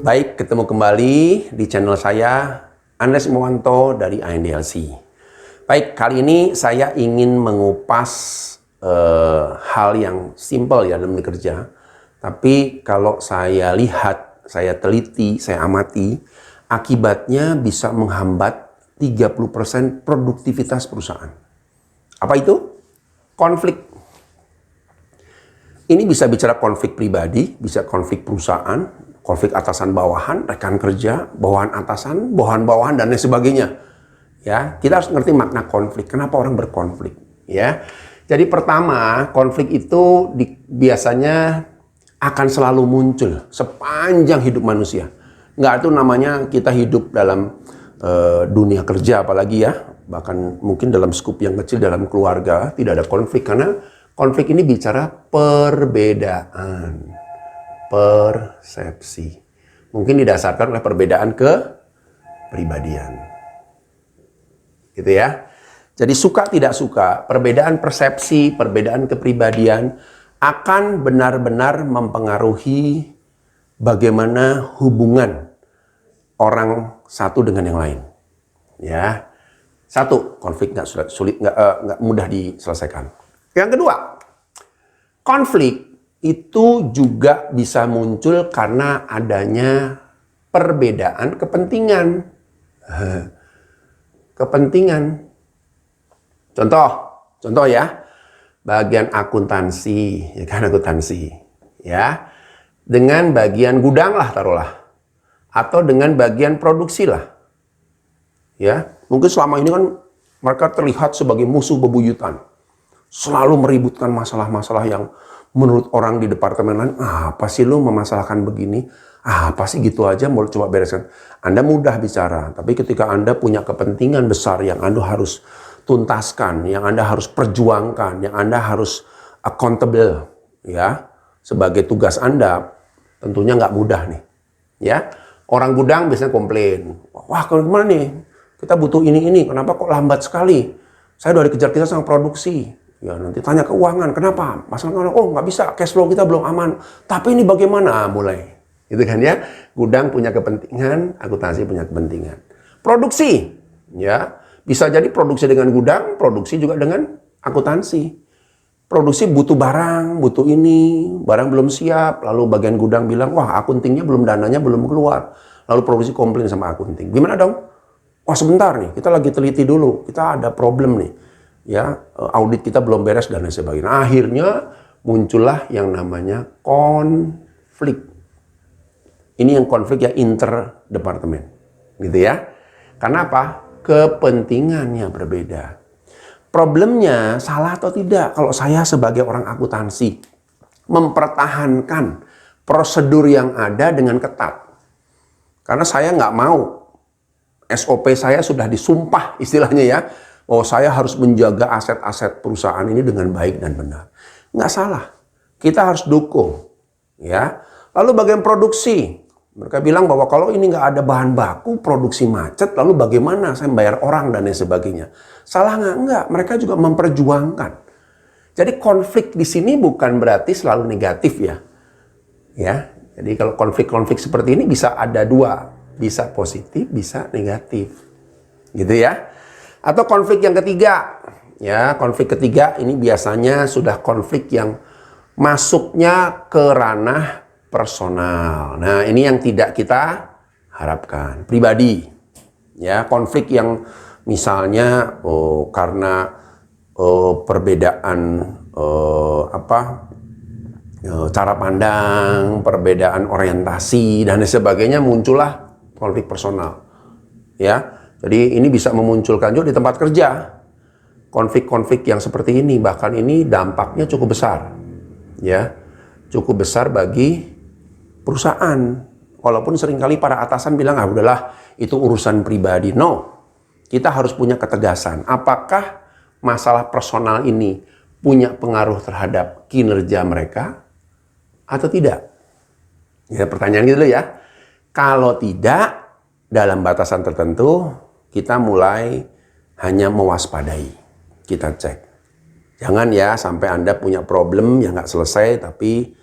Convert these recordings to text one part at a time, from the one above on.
Baik, ketemu kembali di channel saya, Andres Mowanto dari INDLC. Baik, kali ini saya ingin mengupas hal yang simpel ya dalam bekerja. Tapi kalau saya lihat, saya teliti, saya amati, akibatnya bisa menghambat 30% produktivitas perusahaan. Apa itu? Konflik. Ini bisa bicara konflik pribadi, bisa konflik perusahaan, konflik atasan bawahan, rekan kerja, bawahan atasan, bawahan-bawahan, dan lain sebagainya. Ya, kita harus ngerti makna konflik. Kenapa orang berkonflik? Ya, jadi pertama, konflik itu biasanya akan selalu muncul sepanjang hidup manusia. Nggak itu namanya kita hidup dalam dunia kerja apalagi ya. Bahkan mungkin dalam skup yang kecil dalam keluarga tidak ada konflik. Karena konflik ini bicara perbedaan. Persepsi. Mungkin didasarkan oleh perbedaan kepribadian. Gitu ya. Jadi suka tidak suka, perbedaan persepsi, perbedaan kepribadian akan benar-benar mempengaruhi bagaimana hubungan orang satu dengan yang lain. Ya. Satu, konflik nggak mudah diselesaikan. Yang kedua, konflik itu juga bisa muncul karena adanya perbedaan kepentingan. Kepentingan. Contoh ya, bagian akuntansi, ya kan akuntansi, ya, dengan bagian gudang lah taruhlah, atau dengan bagian produksi lah, ya. Mungkin selama ini kan mereka terlihat sebagai musuh bebuyutan, selalu meributkan masalah-masalah yang menurut orang di departemen lain, apa sih lu memasalahkan begini? Apa sih gitu aja mau coba bereskan. Anda mudah bicara, tapi ketika Anda punya kepentingan besar yang Anda harus tuntaskan, yang Anda harus perjuangkan, yang Anda harus accountable, ya, sebagai tugas Anda, tentunya nggak mudah nih, ya. Orang gudang biasanya komplain, wah gimana nih, kita butuh ini, kenapa kok lambat sekali? Saya udah dikejar-kejar sama produksi. Ya nanti tanya keuangan, kenapa? Masalah oh nggak bisa, cash flow kita belum aman. Tapi ini bagaimana? Mulai, gitu kan ya. Gudang punya kepentingan, akuntansi punya kepentingan. Produksi, ya bisa jadi produksi dengan gudang, produksi juga dengan akuntansi. Produksi butuh barang, butuh ini, barang belum siap. Lalu bagian gudang bilang, wah akuntingnya belum, dananya belum keluar. Lalu produksi komplain sama akunting. Gimana dong? Wah sebentar nih, kita lagi teliti dulu, kita ada problem nih. Ya, audit kita belum beres dan lain sebagainya. Akhirnya muncullah yang namanya konflik. Ini yang konflik ya interdepartemen, gitu ya. Karena apa? Kepentingannya berbeda. Problemnya salah atau tidak kalau saya sebagai orang akuntansi mempertahankan prosedur yang ada dengan ketat. Karena saya nggak mau SOP saya sudah disumpah istilahnya ya. Oh saya harus menjaga aset-aset perusahaan ini dengan baik dan benar. Nggak salah. Kita harus dukung. Ya. Lalu bagian produksi. Mereka bilang bahwa kalau ini nggak ada bahan baku, produksi macet, lalu bagaimana saya membayar orang dan lain sebagainya. Salah nggak? Nggak. Mereka juga memperjuangkan. Jadi konflik di sini bukan berarti selalu negatif ya. Ya. Jadi kalau konflik-konflik seperti ini bisa ada dua. Bisa positif, bisa negatif. Gitu ya. Atau konflik yang ketiga, ya konflik ketiga ini biasanya sudah konflik yang masuknya ke ranah personal. Nah ini yang tidak kita harapkan. Pribadi, ya konflik yang misalnya karena perbedaan cara pandang, perbedaan orientasi dan sebagainya muncullah konflik personal, ya. Jadi ini bisa memunculkan juga di tempat kerja. Konflik-konflik yang seperti ini, bahkan ini dampaknya cukup besar. Ya, cukup besar bagi perusahaan. Walaupun seringkali para atasan bilang, udahlah itu urusan pribadi. No, kita harus punya ketegasan. Apakah masalah personal ini punya pengaruh terhadap kinerja mereka atau tidak? Ya, pertanyaan gitu ya. Kalau tidak, dalam batasan tertentu, kita mulai hanya mewaspadai. Kita cek. Jangan ya sampai Anda punya problem yang nggak selesai tapi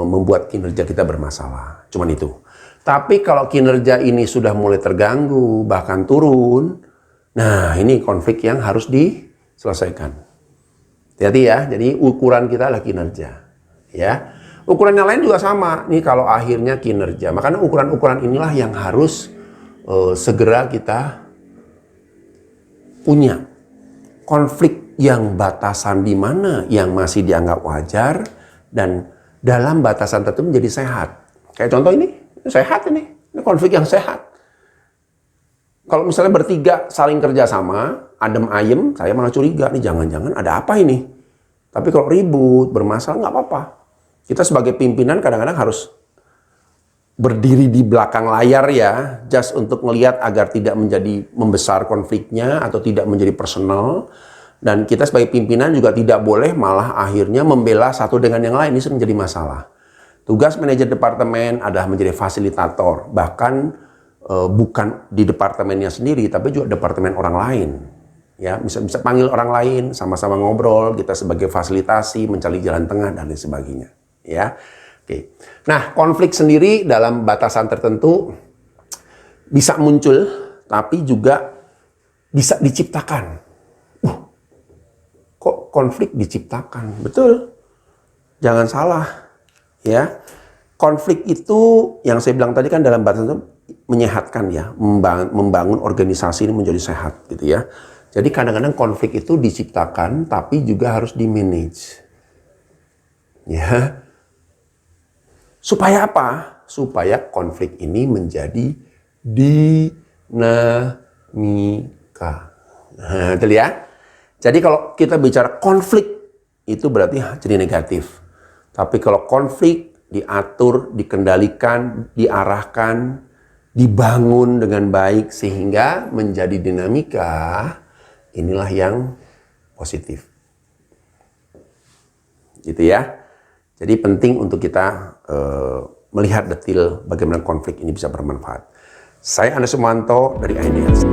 membuat kinerja kita bermasalah. Cuman itu. Tapi kalau kinerja ini sudah mulai terganggu, bahkan turun, nah ini konflik yang harus diselesaikan. Hati-hati ya, jadi ukuran kita adalah kinerja. Ya, ukuran yang lain juga sama. Nih kalau akhirnya kinerja, makanya ukuran-ukuran inilah yang harus segera kita punya. Konflik yang batasan di mana yang masih dianggap wajar dan dalam batasan tertentu menjadi sehat. Kayak contoh ini sehat ini konflik yang sehat. Kalau misalnya bertiga saling kerja sama, adem ayem, saya malah curiga nih jangan-jangan ada apa ini. Tapi kalau ribut, bermasalah nggak apa-apa. Kita sebagai pimpinan kadang-kadang harus berdiri di belakang layar ya, just untuk melihat agar tidak menjadi membesar konfliknya atau tidak menjadi personal. Dan kita sebagai pimpinan juga tidak boleh malah akhirnya membela satu dengan yang lain, ini sering menjadi masalah. Tugas manajer departemen adalah menjadi fasilitator, bahkan bukan di departemennya sendiri, tapi juga departemen orang lain. Ya, bisa panggil orang lain, sama-sama ngobrol, kita sebagai fasilitasi, mencari jalan tengah dan lain sebagainya. Ya. Oke. Nah, konflik sendiri dalam batasan tertentu bisa muncul, tapi juga bisa diciptakan. Kok konflik diciptakan? Betul. Jangan salah. Ya. Konflik itu yang saya bilang tadi kan dalam batasan itu menyehatkan ya, membangun organisasi ini menjadi sehat gitu ya. Jadi kadang-kadang konflik itu diciptakan, tapi juga harus di-manage. Ya. Supaya apa? Supaya konflik ini menjadi dinamika. Nah, itu ya. Jadi kalau kita bicara konflik, itu berarti jadi negatif. Tapi kalau konflik diatur, dikendalikan, diarahkan, dibangun dengan baik sehingga menjadi dinamika, inilah yang positif. Gitu ya. Jadi penting untuk kita melihat detail bagaimana konflik ini bisa bermanfaat. Saya Anda Sumanto dari IDS.